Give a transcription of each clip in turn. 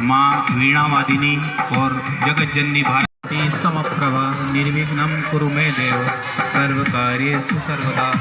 माँ वीणावादिनी और जगज्जननी भारती समप्रभा निर्विघ्नं कुरु मे देव सर्वकार्येषु सर्वदा।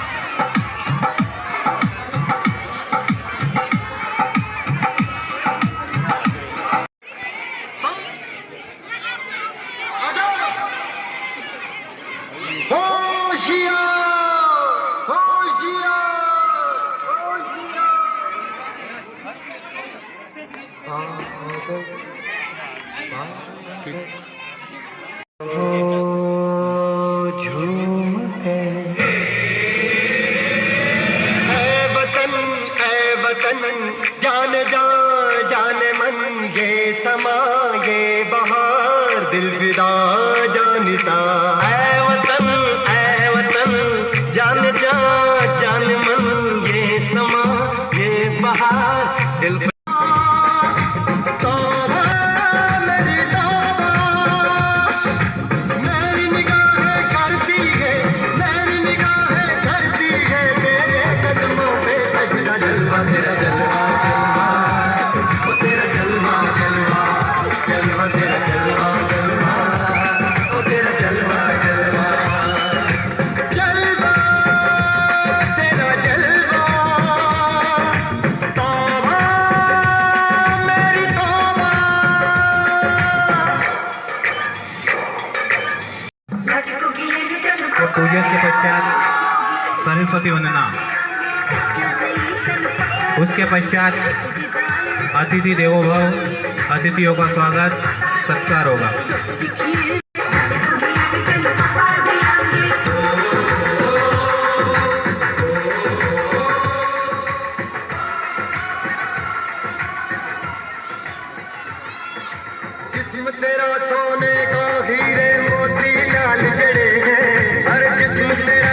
जान जा जाने मन ये समा ये बहार दिल फिदा जान सा। ऐ वतन जान जा जान मन ये समा ये बहार दिल पूजन के पश्चात सरस्वती वंदना, उसके पश्चात अतिथि देवो भव, अतिथियों का स्वागत सत्कार होगा। जिस्म तेरा सोने का हीरे मोती लाल जड़े हैं, हर जिस्म तेरा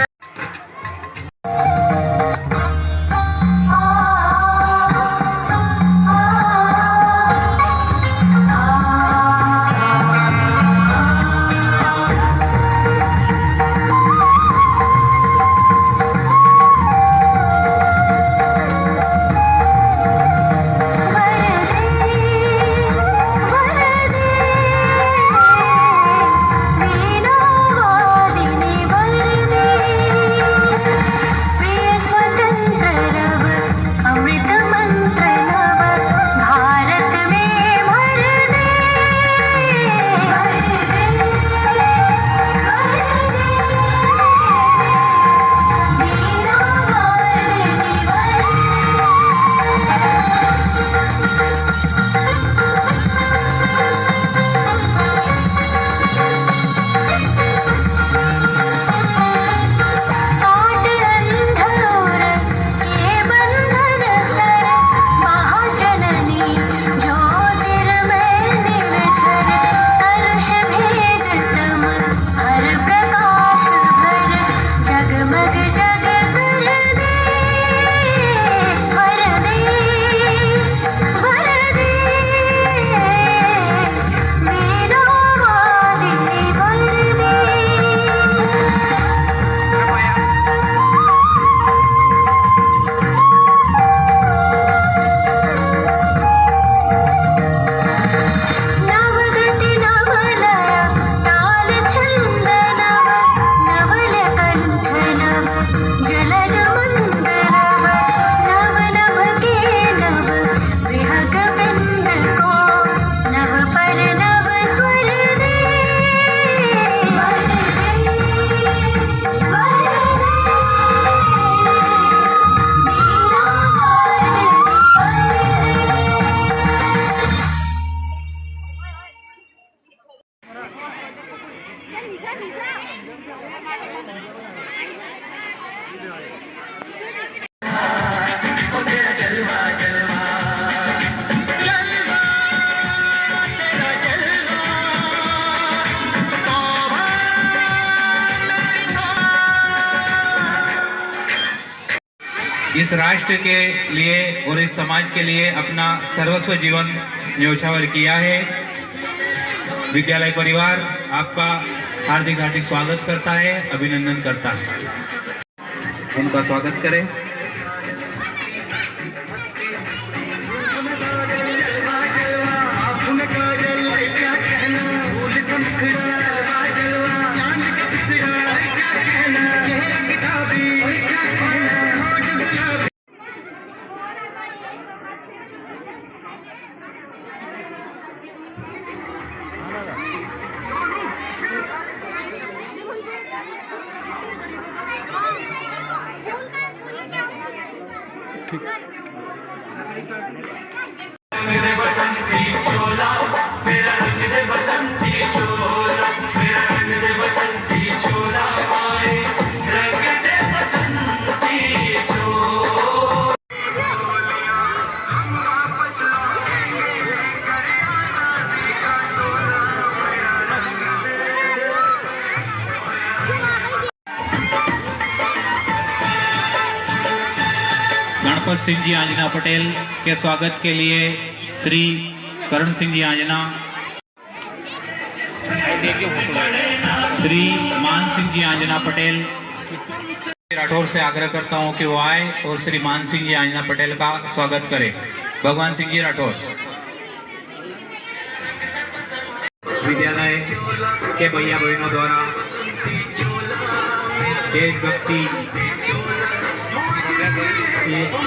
इस राष्ट्र के लिए और इस समाज के लिए अपना सर्वस्व जीवन न्योछावर किया है। विद्यालय परिवार आपका हार्दिक हार्दिक स्वागत करता है, अभिनंदन करता है। उनका स्वागत करें। सिंह जी आंजना पटेल के स्वागत के लिए श्री करण सिंह जी आंजना, श्री मान सिंह जी आंजना पटेल राठौर से आग्रह करता हूं कि वो आए और श्री मान सिंह जी आंजना पटेल का स्वागत करें। भगवान सिंह जी राठौर। विद्यालय के भैया बहनों द्वारा देशभक्ति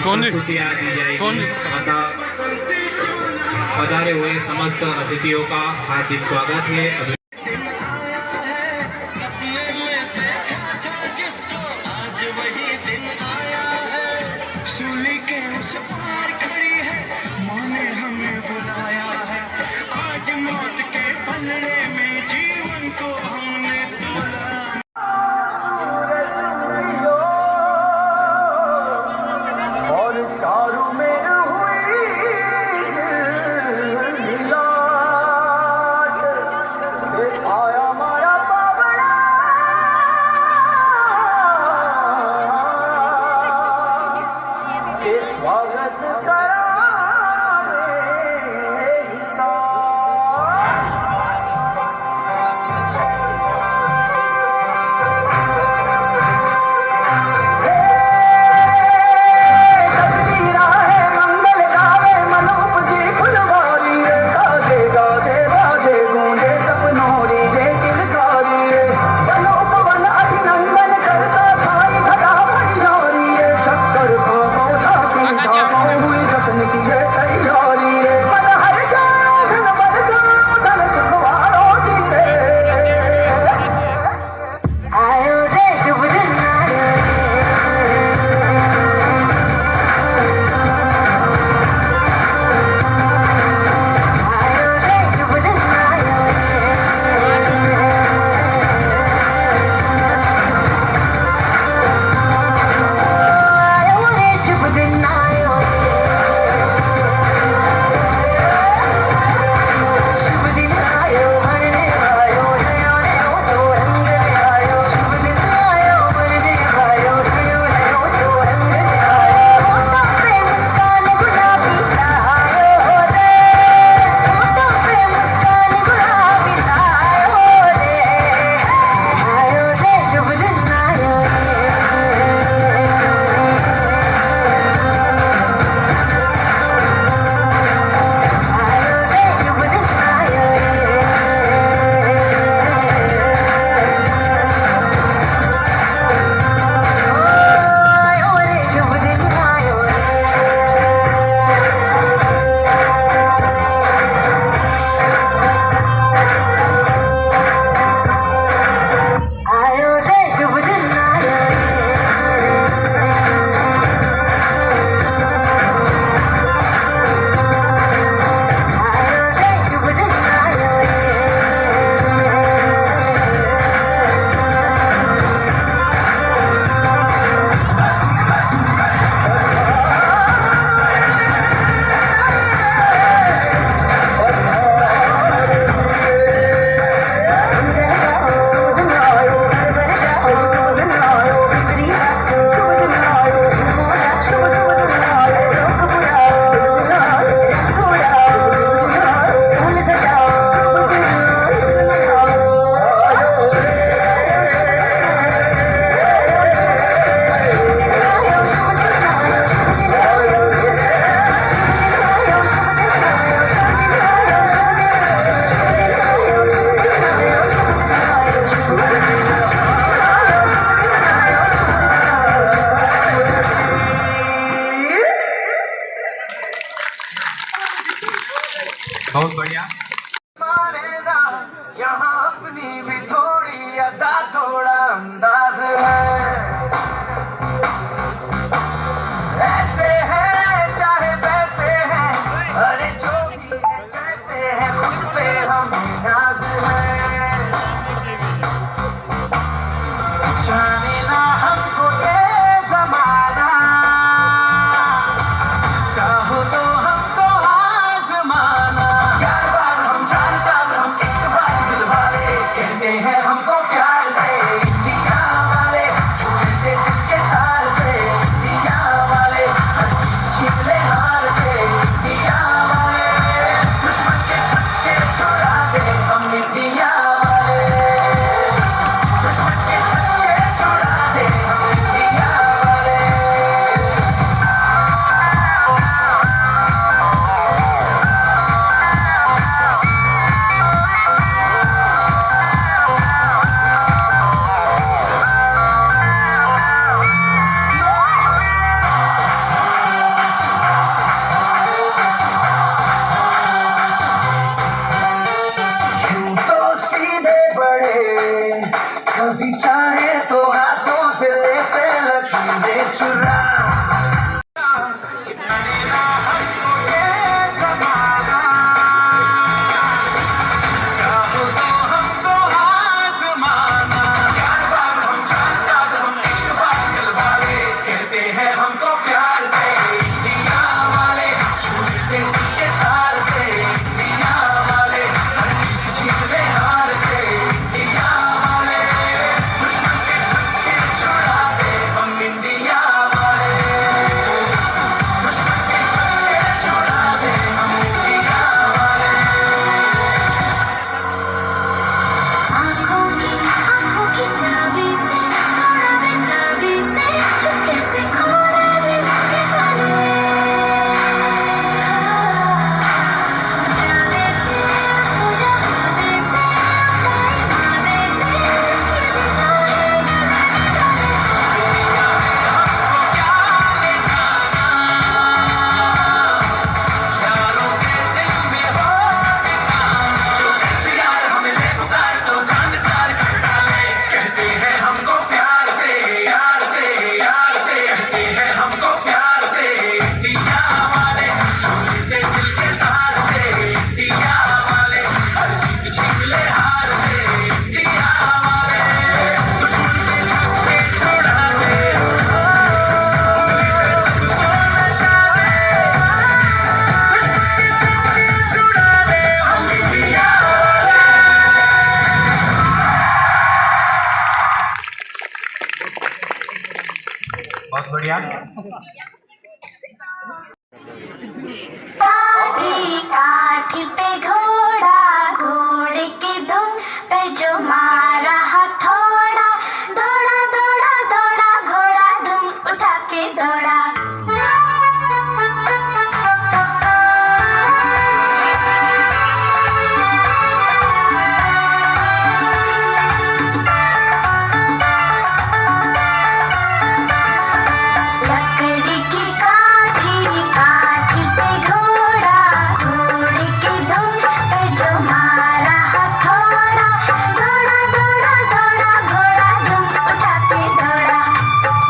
प्रस्तुतियां दी जाएगी तथा पधारे हुए समस्त अतिथियों का हार्दिक स्वागत है। बहुत बढ़िया। यहाँ अपनी भी थोड़ी अदा थोड़ा अंदाज है, ऐसे है चाहे वैसे है, अरे जो भी जैसे है खुद पे हमें नाज है। जाने ना हमको ये जमाना, चाहो तो हमको आजमाना। प्यारबाज हम, जानसाज हम, इश्कबाज दिलवाले, कहते हैं हमको प्यार से इंडिया। काठी पे घोड़ा, घोड़े की दुम पे जो मारा हथौड़ा, दौड़ा दौड़ा दौड़ा घोड़ा दुम उठा के दौड़ा। लकड़ी की काठी, काठी पे घोड़ा, घोड़े की दुम पे जो मारा हथौड़ा, दौड़ा दौड़ा दौड़ा घोड़ा दुम उठा के दौड़ा।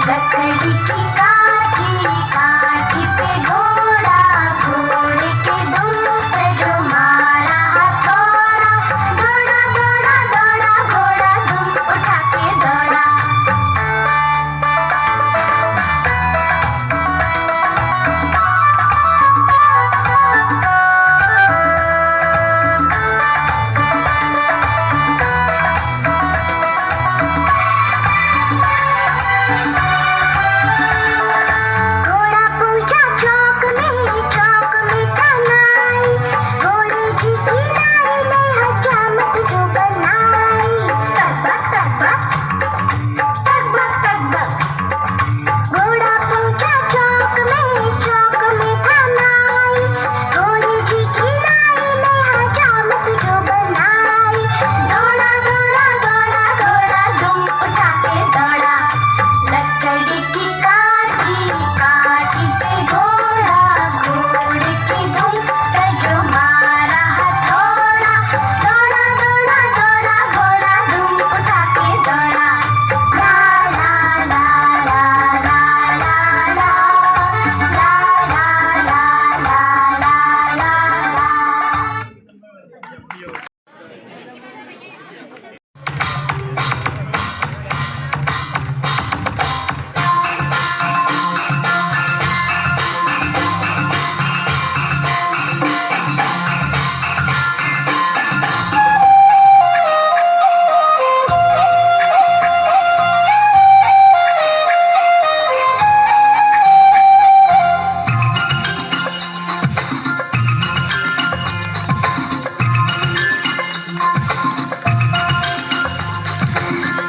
लकड़ी की काठी, काठी पे घोड़ा, घोड़े की दुम पे जो मारा हथौड़ा, दौड़ा दौड़ा दौड़ा घोड़ा दुम उठा के दौड़ा। घोड़ा पूछा चौक में कनाई, घोड़े की किनारे में हजामत जो बनाई। तकबक तकबक तकबक तकबक। घोड़ा पूछा चौक में कनाई, घोड़े की किनारे में हजामत जो बनाई। दौड़ा दौड़ा दौड़ा घोड़ा दुम उठा के दौड़ा। लकड़ी की काठी, काठी पे घोड़ा, घोड़े की दुम पे जो मारा हथौड़ा, दौड़ा दौड़ा दौड़ा घोड़ा दुम उठा के दौड़ा। ला ला ला ला ला ला ला, ला ला ला ला ला ला ला।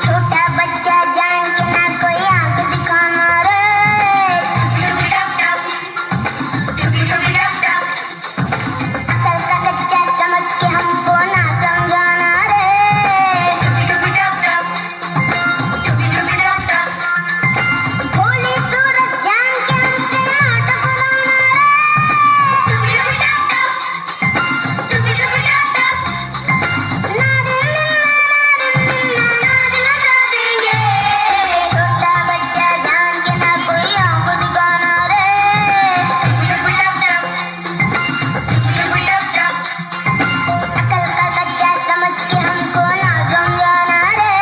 छोटा बच्चा जान के ना कोई आंख दिखाना रे। अकल का कच्चा समझ के हमको ना समझाना रे। भोली सूरत जान के हमसे नाटक बनाना छोटा बच्चा जान के ना कोई आंख दिखाना रे। अकल का कच्चा समझ के हमको ना समझाना रे।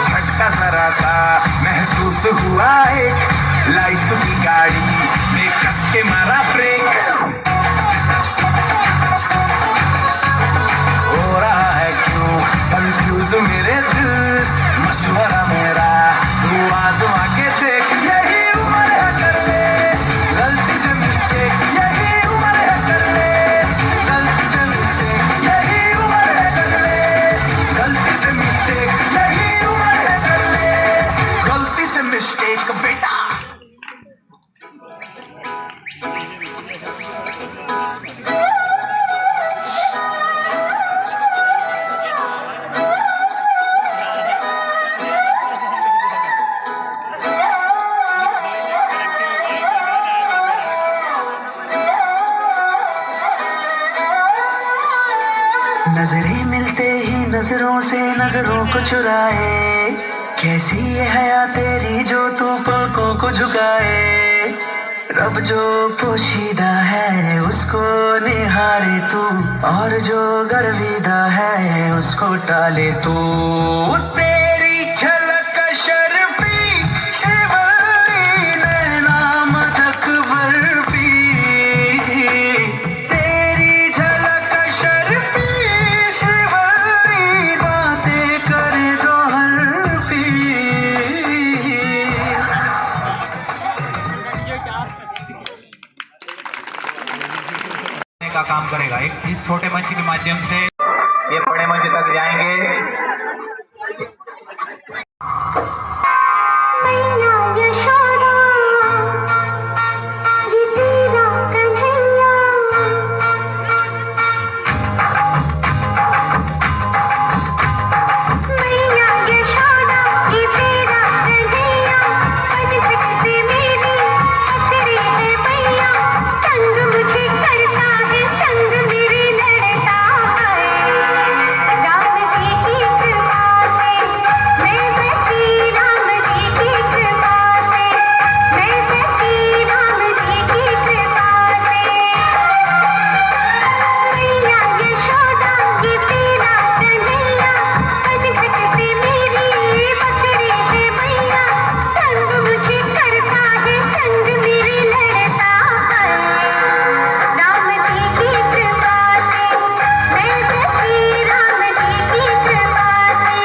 झटका जरा सा महसूस हुआ एक, लाइट्स की गाड़ी ने कस के मारा ब्रेक। हो रहा है क्यों कंफ्यूज मेरे दिल, मशवरा मेरा तू आजमा के देख। यही उम्र है कर ले गलती से मिस्टेक, यही उम्र है कर ले गलती से मिस्टेक, यही उम्र है कर ले गलती से मिस्टेक, यही उम्र है कर ले गलती से मिस्टेक बेटा। नजरें मिलते ही नजरों से नजरों को चुराए, कैसी ये हया तेरी जो तू पलकों को झुकाए। रब जो पोशीदा है उसको निहारे तू, और जो गर्विदा है उसको टाले तू। तेरी झलक शर्फी माध्यम से ये बड़े मंच तक जाएंगे। मैया यशोदा ये तेरा कन्हैया मैया यशोदा ये तेरा कन्हैया अज सकते मेरी अचरे है मैया संग मुझे करता है संग मेरे लड़ता है राम जी की कृपा से मैं बची राम जी की कृपा से मैं बची राम जी की कृपा से मैया यशोदा ये तेरा कन्हैया अज सकते मेरी बछड़ी है मैया संग मुझे करता है संग मेरे लड़ता है राम जी की कृपा से मैं बची राम जी की कृपा से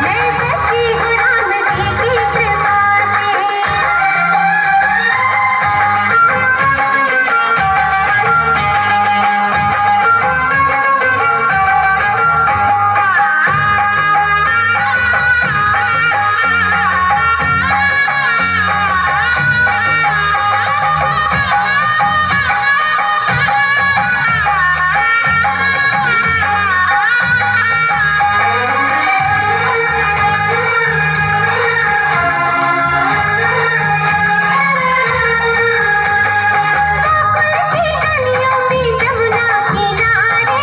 मैं बची हूँ राम जी की कृपा गलियों में जमुना किनारे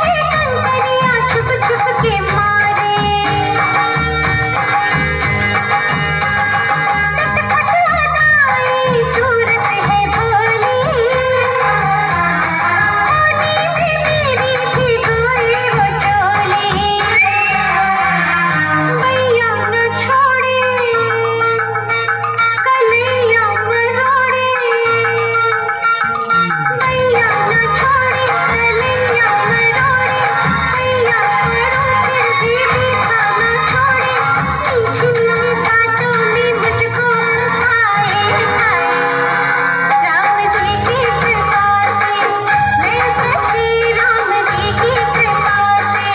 है कंकरियाँ छुप छुप के मारे खटखटाई सूरत है भोली मेरी भी गोरी वो चोली मैया न छोड़े कन्हैया मरोड़े मैया न छोड़े कन्हैया मरोड़े मैया मरो फिर भी मीठा न छोड़े मीठी बातों में मुझको फंसाए राम जी की कृपा से मैं बची राम जी की कृपा से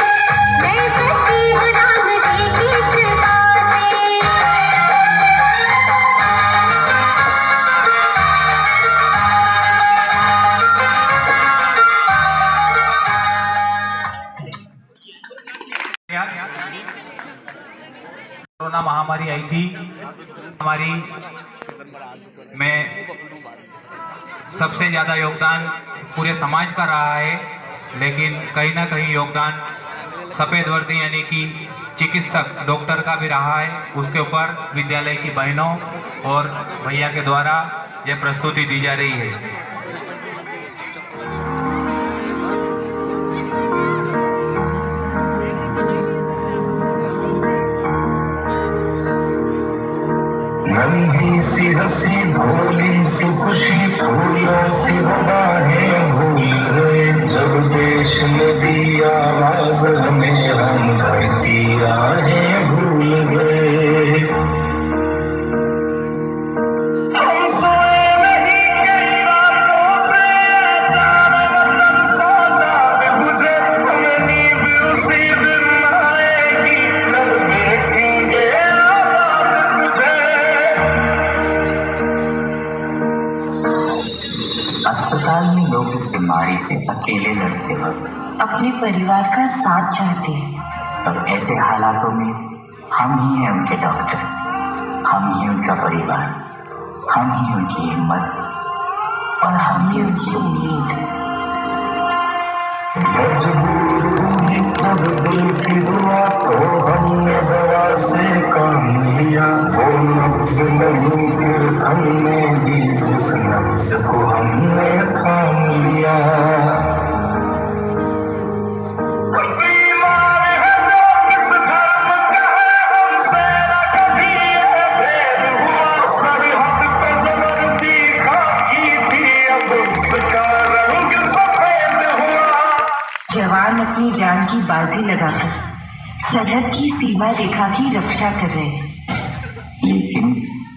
मैं बची हूँ राम जी की कृपा से कोरोना महामारी आई थी, हमारी में सबसे ज्यादा योगदान पूरे समाज का रहा है, लेकिन कहीं ना कहीं योगदान सफेद वर्दी यानी कि चिकित्सक डॉक्टर का भी रहा है। उसके ऊपर विद्यालय की बहनों और भैया के द्वारा यह प्रस्तुति दी जा रही है। नन्ही सी हंसी भोली सी खुशी फूलों सी हवाएं भूल गए जब देश ने दी आवाज हमें हम धरती राहें भूल गए हम सोए नहीं कई रातों से अचानक सो जावे मुझे हमें नींद उसी दिन आएगी जब देखेंगे आबाद तुझे अस्पताल में लोग इस बीमारी से अकेले लड़ते वक्त अपने परिवार का साथ चाहते हैं, पर ऐसे हालातों में हम ही हैं उनके डॉक्टर, हम ही उनका परिवार, हम ही उनकी हिम्मत और हम ही उनकी उम्मीद। मजबूर हुई जब दिल की दुआ तो हमने दवा से काम लिया वो नब्ज नहीं फिर हमने दी जिस नब्ज को हमने थाम लिया बीमार है जो किस धर्म का है हमसे न कभी ये भेद हुआ सरहद पे जबर दिखा की थी अब उसका रंग सफेद हुआ। जवान अपनी जान की बाजी लगाकर सरहद की सीमा रेखा की रक्षा कर रहे हैं, लेकिन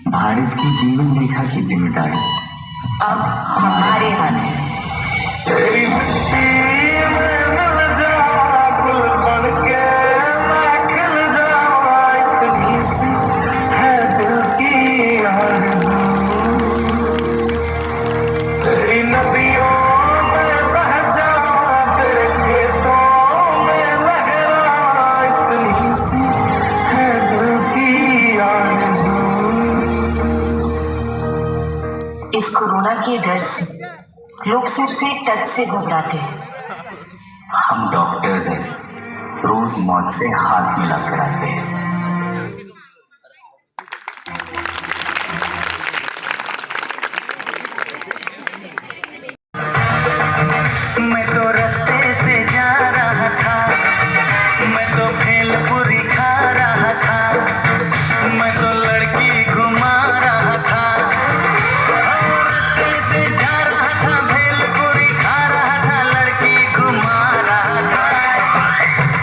भारत की जीवन रेखा की जिम्मेदारी अब हमारे हाथ है। तेरी मिट्टी में मिल जाऊं गुल बन के मैं खिल जाऊं इतनी सी है दिल की आरज़ू तेरी नदियों में बह जाऊं तेरे खेतों में लहराऊं इतनी सी है दिल की आरज़ू। इस कोरोना के डर से लोग सिर्फ एक टच से घबराते हैं। हम डॉक्टर्स हैं, रोज मौत से हाथ मिलाकर आते हैं। मैं तो रास्ते से जा रहा था, मैं तो भेलपुरी खा रहा था, मैं तो लड़की घुमा रहा था। रास्ते से जा रहा था, भेलपुरी खा रहा था, लड़की घुमा रहा था।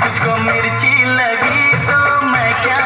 तुझको मिर्ची लगी तो मैं क्या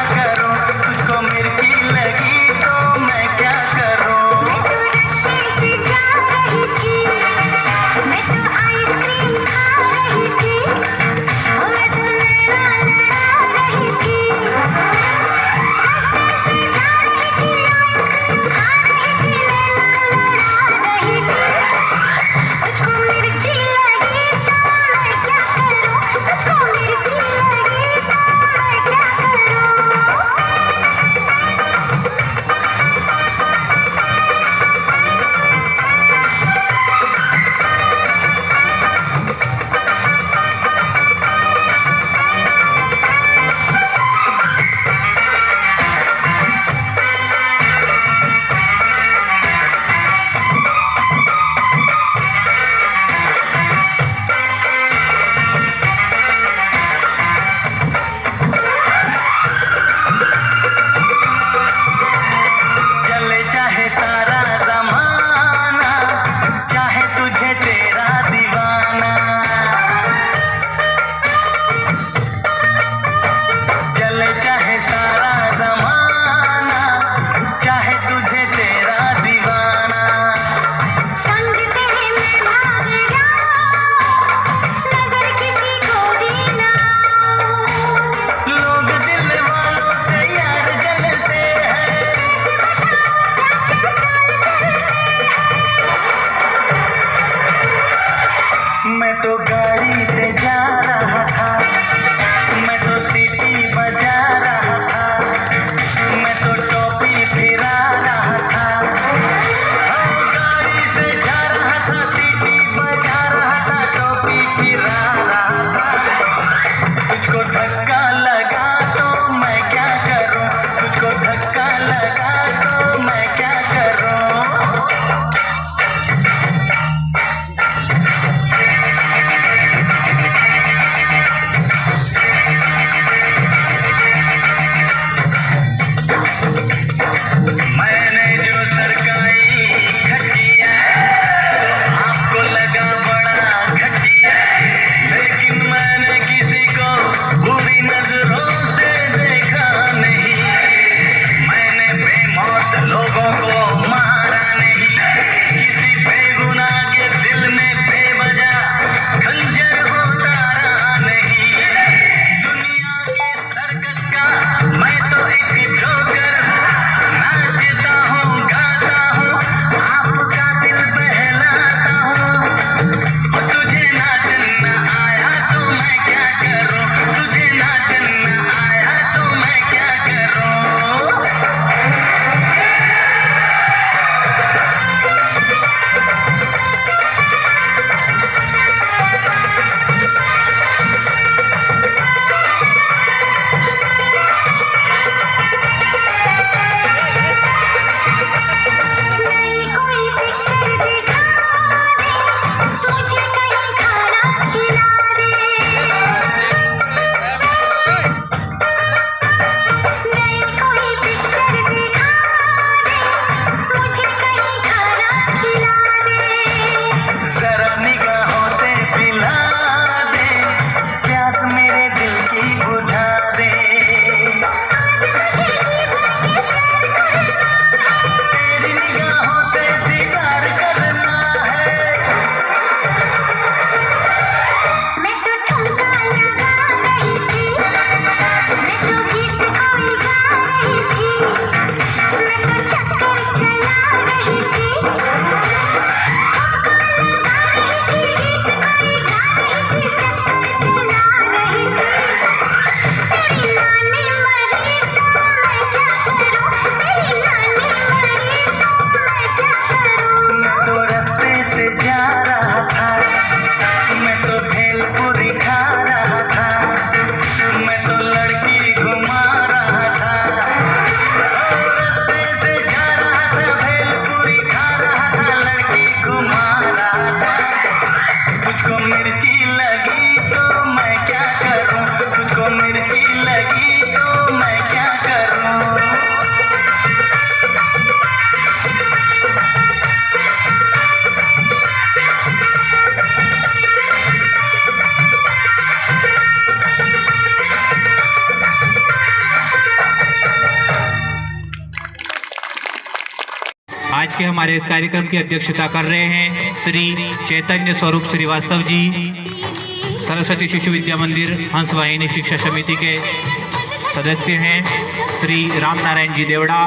आज के हमारे इस कार्यक्रम की अध्यक्षता कर रहे हैं श्री चैतन्य स्वरूप श्रीवास्तव जी, सरस्वती शिशु विद्या मंदिर हंस वाहिनी शिक्षा समिति के सदस्य हैं श्री राम नारायण जी देवड़ा,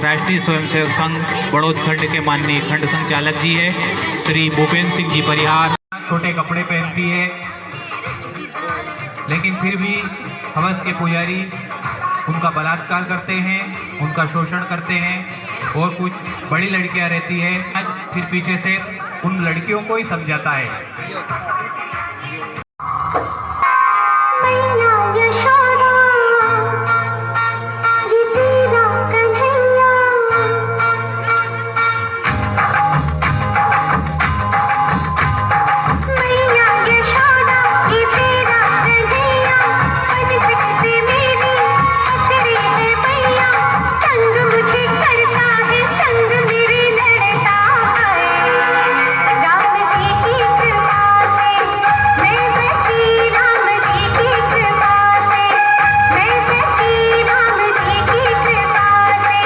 राष्ट्रीय स्वयंसेवक संघ बड़ौद खंड के माननीय खंड संचालक जी है श्री भूपेंद्र सिंह जी परिहार। छोटे कपड़े पहनती है लेकिन फिर भी हवस के पुजारी उनका बलात्कार करते हैं, उनका शोषण करते हैं और कुछ बड़ी लड़कियां रहती है, फिर पीछे से उन लड़कियों को ही समझाता है। मैया यशोदा ये तेरा कन्हैया, मैया यशोदा ये तेरा कन्हैया, बचपन से मेरी अचरी है मैया, संग मुझे करता है संग मेरे लड़ता है, राम जी की कृपा से मैं बची, राम जी की कृपा से मैं बची, राम जी की कृपा से।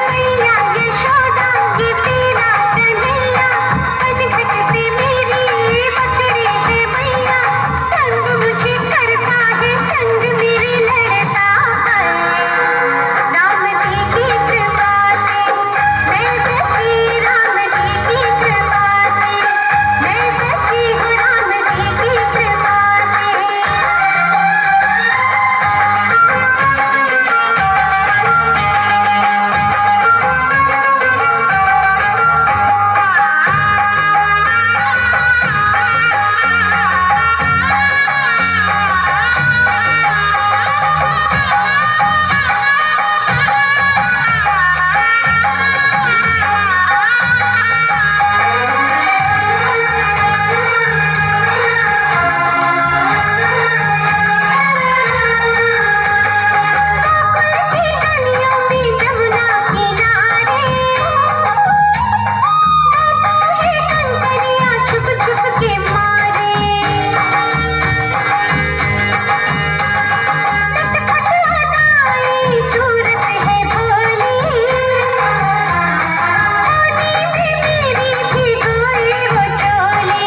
मैया यशोदा ये तेरा कन्हैया, बचपन से मेरी बछड़ी है मैया, संग मुझे करता है संग मेरे लड़ता है, राम जी की कृपा से मैं बची, राम जी की कृपा से मैं बची हूँ, राम जी की कृपा से। गलियों में जमुना किनारे है कंकरियाँ छुप छुप के मारे, नटखट अदाएं सूरत है भोली, होनी में मेरी भी गोरी वो चोली,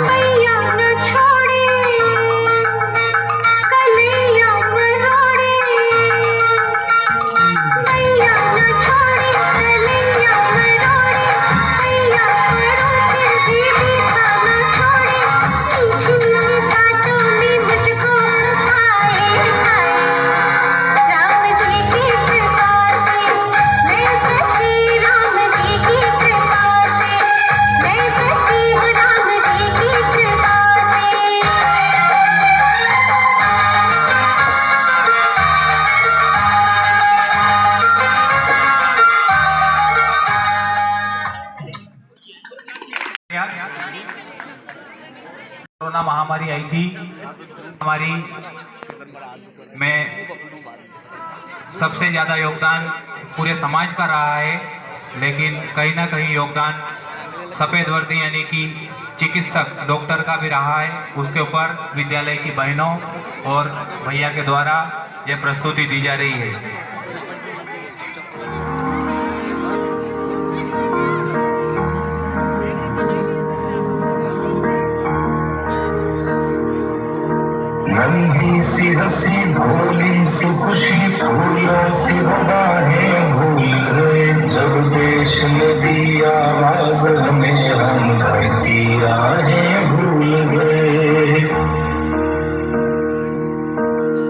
मैया न छोड़े कन्हैया मरोड़े, मैया न छोड़े कन्हैया मरोड़े, मैया मरो फिर भी मीठा न छोड़े, मीठी मीठी बातों में मुझको फंसाए हाय, राम जी की कृपा से मैं बची, राम जी की कृपा से मैं बची हूँ, राम जी की कृपा से। कोरोना महामारी आई थी, हमारी में सबसे ज्यादा योगदान पूरे समाज का रहा है, लेकिन कहीं ना कहीं योगदान सफेद वर्दी यानी कि चिकित्सक डॉक्टर का भी रहा है। उसके ऊपर विद्यालय की बहनों और भैया के द्वारा यह प्रस्तुति दी जा रही है। नन्ही सी हंसी भोली सी खुशी फूलों सी हवाएं भूल गए, जब देश ने दी आवाज हमें हम घर की राहें भूल गए।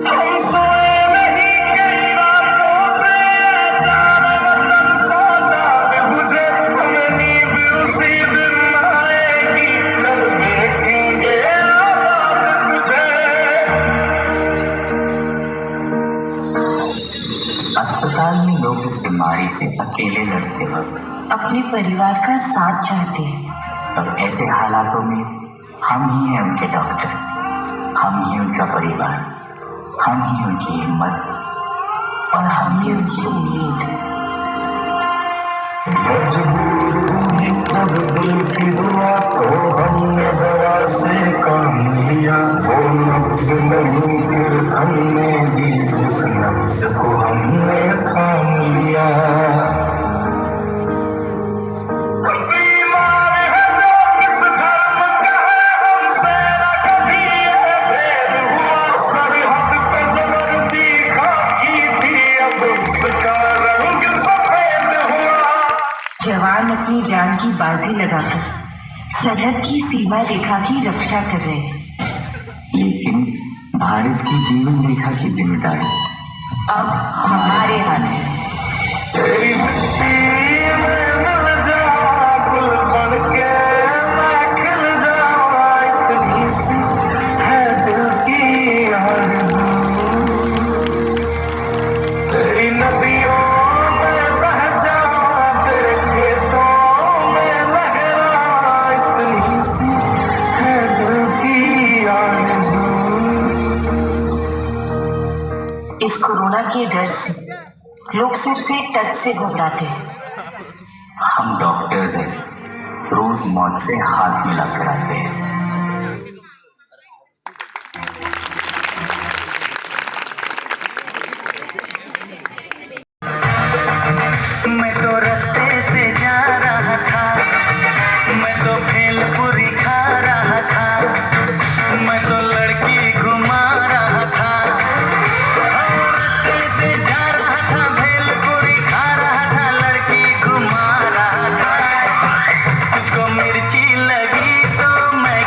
हम सोए नहीं कई रातों से, अचानक वतन सोचा मुझे, हमें नींद उसी दिन आएगी जब देखेंगे आबाद तुझे। अस्पताल में लोग इस बीमारी से अकेले लड़ते वक्त अपने परिवार का साथ चाहते हैं, और ऐसे हालातों में हम ही हैं उनके डॉक्टर, हम ही उनका परिवार, हम ही उनकी हिम्मत और हम ही उनकी उम्मीद। मजबूर हुई जब दिल की दुआ तो हमने दवा से काम लिया, वो लफ्ज नहीं फिर थमने दी जिस नफ्स को हमने थाम लिया। जवान अपनी जान की बाजी लगाकर सरहद की सीमा रेखा की रक्षा कर रहे हैं, लेकिन भारत की जीवन रेखा की जिम्मेदारी अब हमारे हाथ है। तेरी मिट्टी में मिल जाऊं, गुल बनके मैं खिल जाऊं, इतनी सी है दिल की आरज़ू। तेरी नदियों में बह जाऊं, तेरे खेतों में लहराऊं, इतनी सी है दिल की आरज़ू। इस कोरोना के डर से लोग सिर्फ एक टच से घबराते हैं। हम डॉक्टर्स हैं, रोज मौत से हाथ मिलाकर आते हैं। मैं तो रास्ते से जा रहा था, मैं तो भेलपुरी खा रहा था, मैं तो लड़की घुमा रहा था। रास्ते से जा रहा था, भेलपुरी खा रहा था, लड़की घुमा रहा था। तुझको मिर्ची लगी तो मैं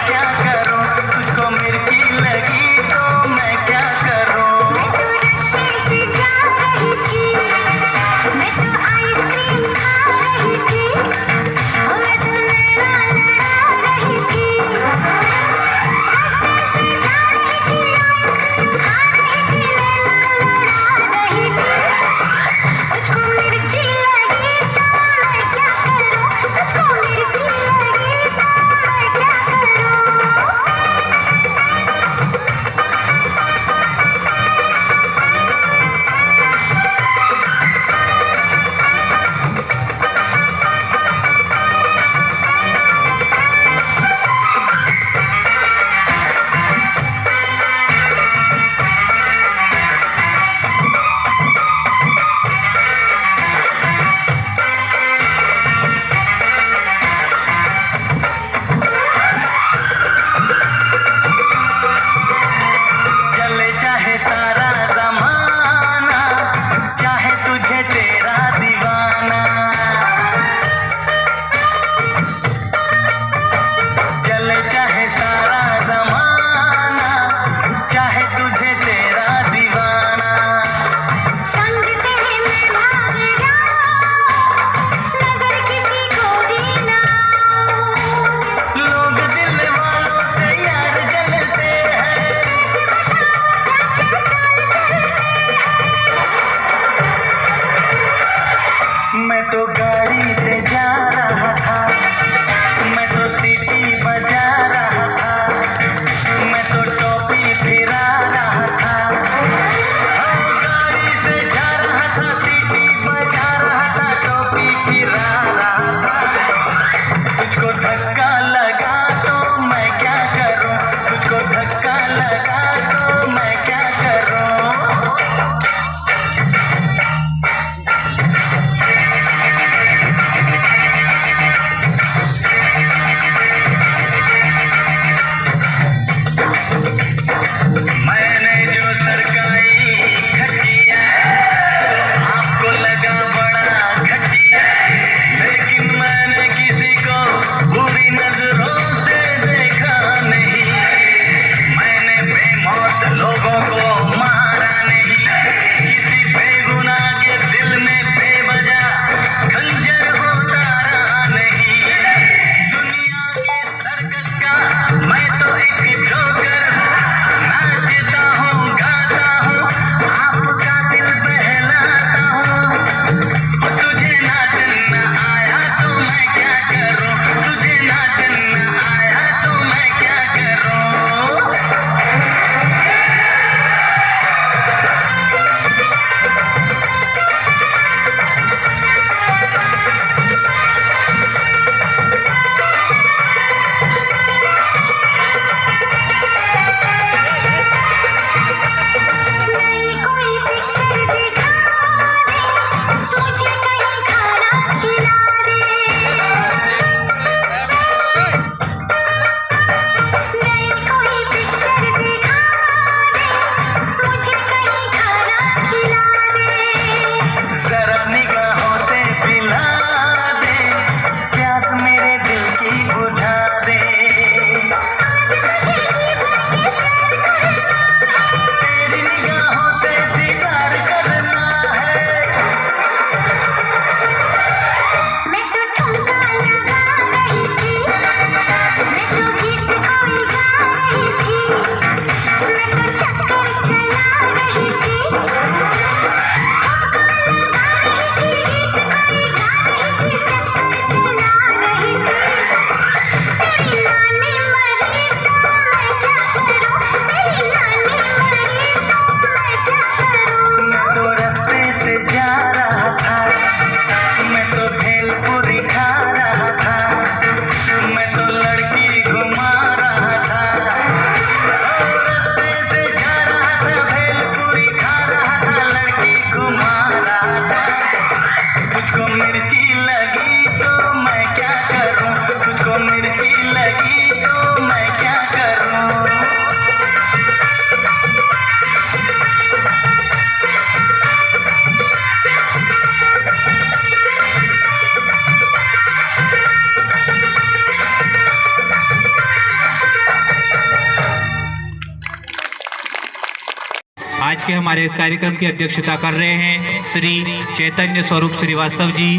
आज के हमारे इस कार्यक्रम की अध्यक्षता कर रहे हैं श्री चैतन्य स्वरूप श्रीवास्तव जी,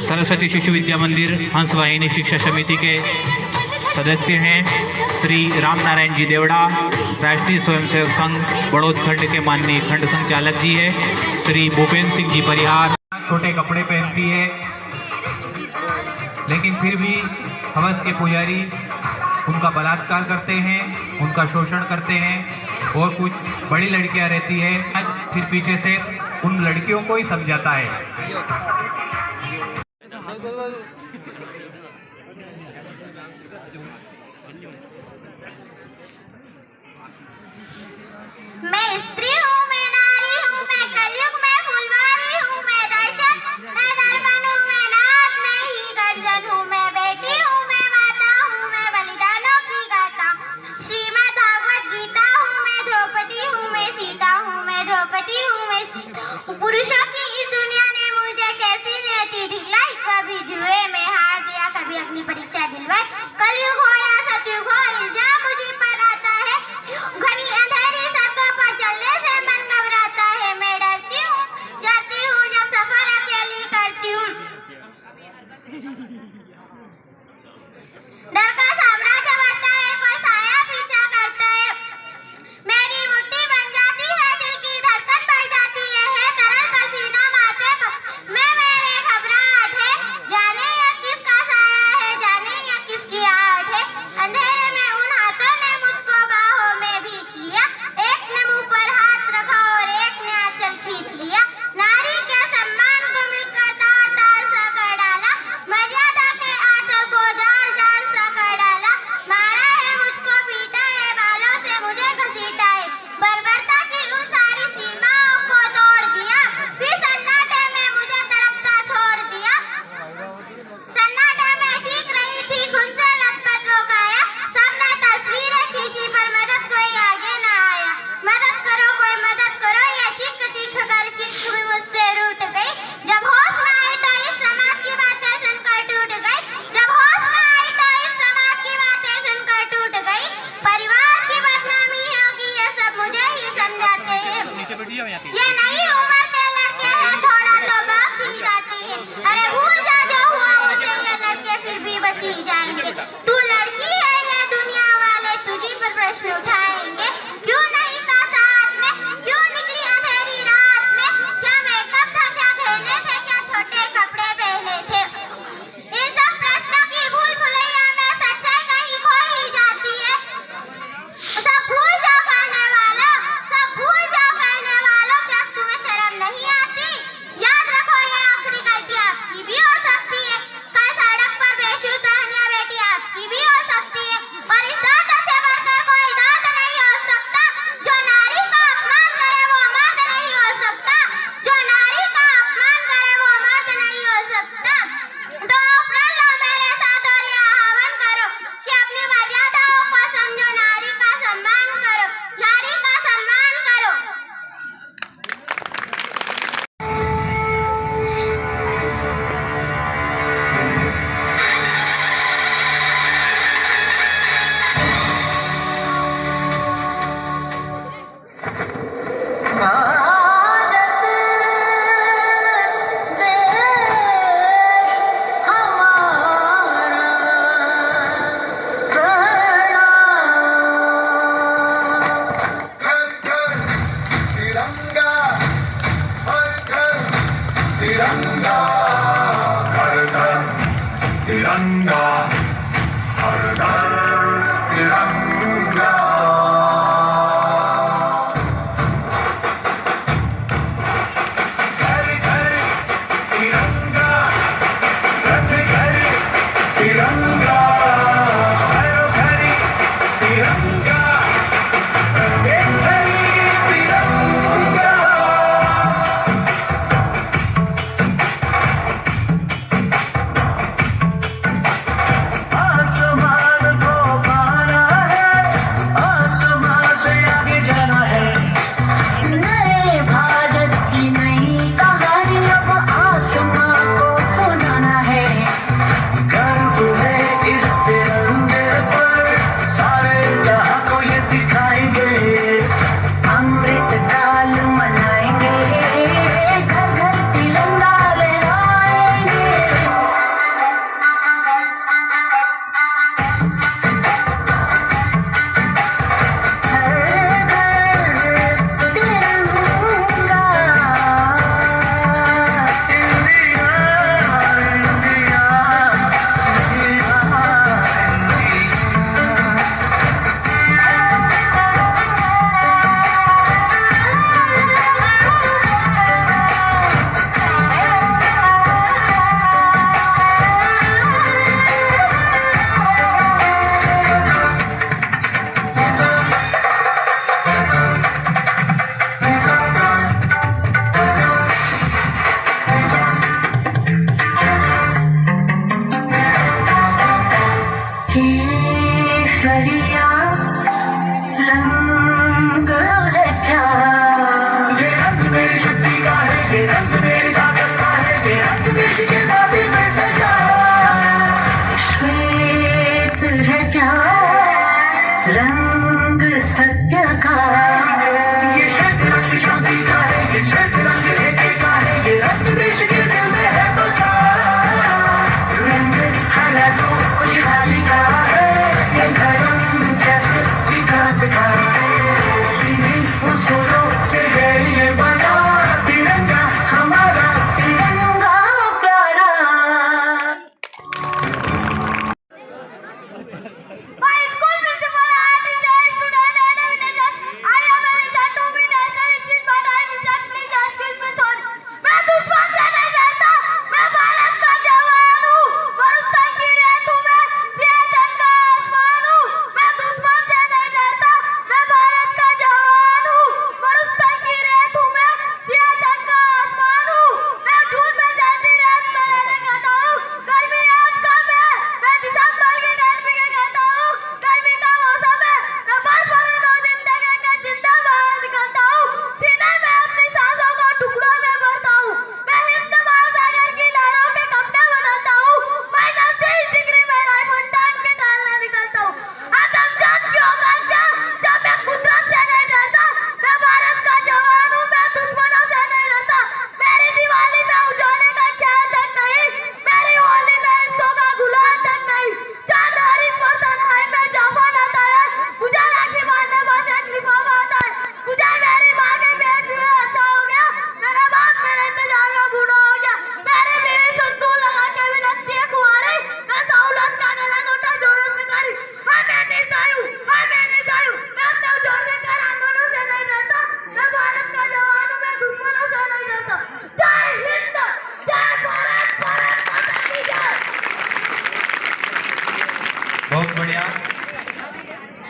सरस्वती शिशु विद्या मंदिर हंस वाहिनी शिक्षा समिति के सदस्य हैं श्री राम नारायण जी देवड़ा, राष्ट्रीय स्वयंसेवक संघ बड़ौद खंड के माननीय खंड संचालक जी है श्री भूपेंद्र सिंह जी परिहार। छोटे कपड़े पहनती है लेकिन फिर भी हवस के पुजारी उनका बलात्कार करते हैं, उनका शोषण करते हैं और कुछ बड़ी लड़कियां रहती है, फिर पीछे से उन लड़कियों को ही समझाता है। मैं स्त्री हूँ, मैं नारी हूँ, मैं कलयुग में फुलवारी हूँ, मैं दर्शन, मैं दर्पण हूँ, मैं नाद में ही गर्जन हूँ, मैं बेटी हूँ, मैं माता हूँ, मैं बलिदानों की गाता हूँ, श्रीमद् भागवत गीता हूँ, मैं द्रौपदी हूँ, मैं सीता हूँ, मैं द्रौपदी हूँ, मैं सीता हूँ। पुरुषों की इस दुनिया ने मुझे कैसी नियति दिखलाई, कभी जुए में हार दिया, कभी अग्नि परीक्षा दिलवाई, कलयुग हो या सतयुग हो इल्जाम मुझे पर आता है, घनी अंधेरी सड़कों पर चलने से मन घबराता है, मैं डरती हूँ, जाती हूँ जब सफर अकेली करती हूँ, डर का साम्राज्य बढ़ता है, कोई साया पीछा करता है, मेरी मुट्ठी बन जाती है, दिल की धड़कन बढ़ जाती है तरल पसीना माथे पर, मैं मेरे घबराहट है, जाने या किसका साया है, जाने या किसकी आहट है, अंधेरे में उन हाथों ने मुझको बाहों में भींच लिया, एक ने मुंह पर हाथ रखा और एक ने आंचल खींच लिया, नारी के सम्मान को मिलकर तार तार सा कर डाला, मर्यादा के आंचल को जाल जाल सा कर डाला, मारा है मुझको, पीटा है, बालों से मुझे घसीटा है, बर्बरता की उन सारी सीमाओं को तोड़ दिया, फिर सन्नाटे में मुझे तड़पता छोड़ दिया, सन्नाटे में चीख रही थी, खुद से लथपथ हो गया, सबने तस्वीरें खींची पर मदद कोई आगे ना आया, मदद करो कोई मदद करो, ये चीख चीख कर चीख भी मुझसे रूठ गई, जब होश में आई तो इस समाज की बातें सुनकर टूट गई, जब होश में आई तो इस समाज की बातें सुनकर टूट गई, परिवार की बदनामी होगी ये सब मुझे ही समझाते हैं, ये नई उम्र के लड़के हैं थोड़ा तो बात ही जाती है, अरे भूल जा जो हुआ मुझे, ये लड़के फिर भी बच ही जाएंगे, तू लड़की है ये दुनिया वाले तुझी पर प्रश्न उठाएंगे, क्यों नहीं था साथ में, क्यों निकली अंधेरी रात में, क्या मेकअप था, क्या गहने थे, क्या छोटे कपड़े पहने थे, इन सब प्रश्नों की भूल भुलैया में सच्चाई कहीं खो ही जाती है, सब भूल जाओ कहने वालों, सब भूल जाओ कहने वालों, क्या तुम्हें शर्म नहीं आती, याद रखो ये आखिरी गलती आपकी भी हो सकती है, कल सड़क पर बेशुद्ध रहने बेटी आपकी भी हो सकती है, और इस दर्द से बढ़कर कोई दर्द नहीं हो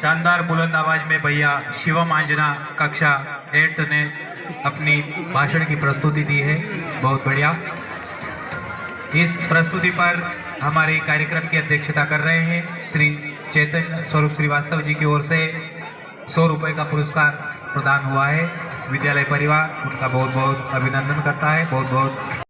शानदार बुलंद आवाज में भैया शिवम आंजना कक्षा 8 ने अपनी भाषण की प्रस्तुति दी है। बहुत बढ़िया। इस प्रस्तुति पर हमारे कार्यक्रम की अध्यक्षता कर रहे हैं श्री चैतन्य स्वरूप श्रीवास्तव जी की ओर से 100 रुपए का पुरस्कार प्रदान हुआ है। विद्यालय परिवार उनका बहुत बहुत अभिनंदन करता है। बहुत बहुत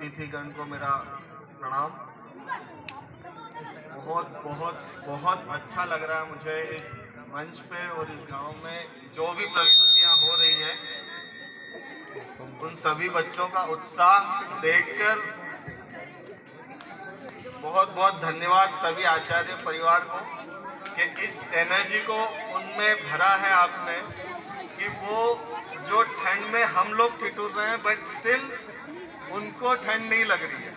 अतिथिगण को मेरा प्रणाम। बहुत बहुत बहुत अच्छा लग रहा है मुझे इस मंच पे और इस गांव में जो भी प्रस्तुतियां हो रही हैं, उन सभी बच्चों का उत्साह देखकर बहुत बहुत धन्यवाद सभी आचार्य परिवार को कि इस एनर्जी को उनमें भरा है आपने, कि वो जो ठंड में हम लोग ठिठुर रहे हैं बट स्टिल उनको ठंड नहीं लग रही है।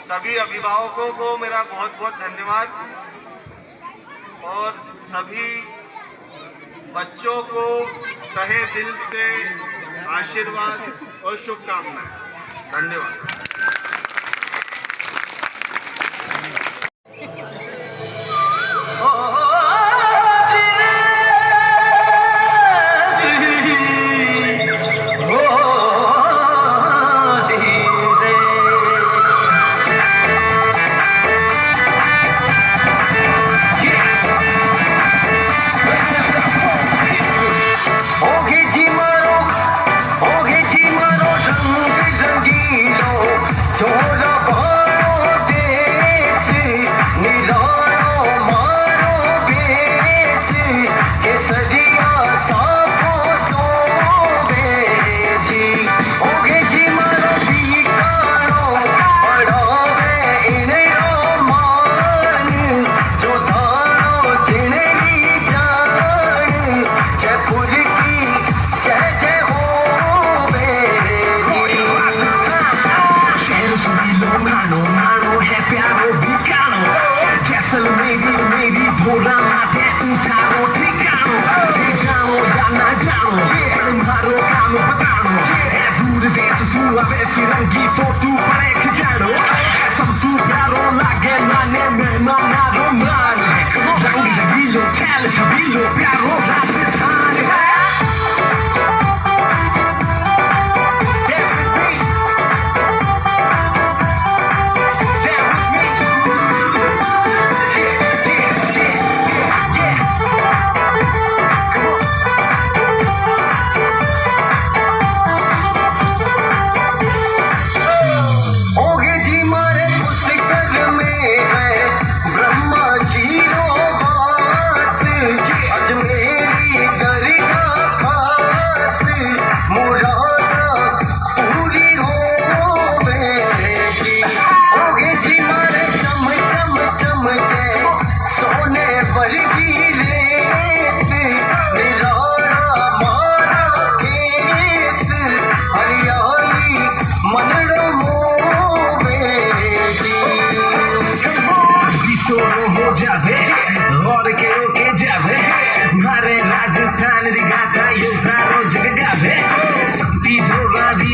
सभी अभिभावकों को मेरा बहुत बहुत धन्यवाद और सभी बच्चों को तहे दिल से आशीर्वाद और शुभकामनाएं। धन्यवाद।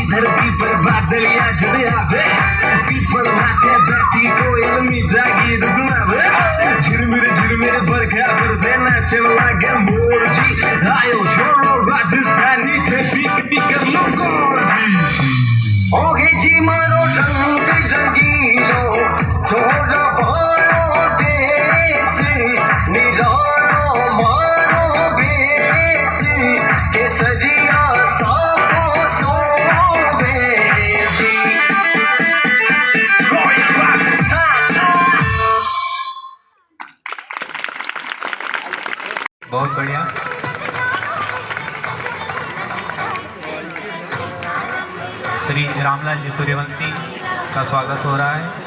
धरती पर बादलिया जड़े आवे, पीपल माथे बैठी कोयल मीठा गीत सुनावे, झिरमिर बरखा बरसे नाचे लागे मोर जी, आयो छोड़ो राजस्थानी थे पी कर लो गोर जी। ओगे जी मारो रंग रंगीलो, छोड़ो भारो देश, निरालो मारो बेस, के सजिया सापो सोवे जी। बहुत बढ़िया। श्री रामलाल जी सूर्यवंशी का स्वागत हो रहा है।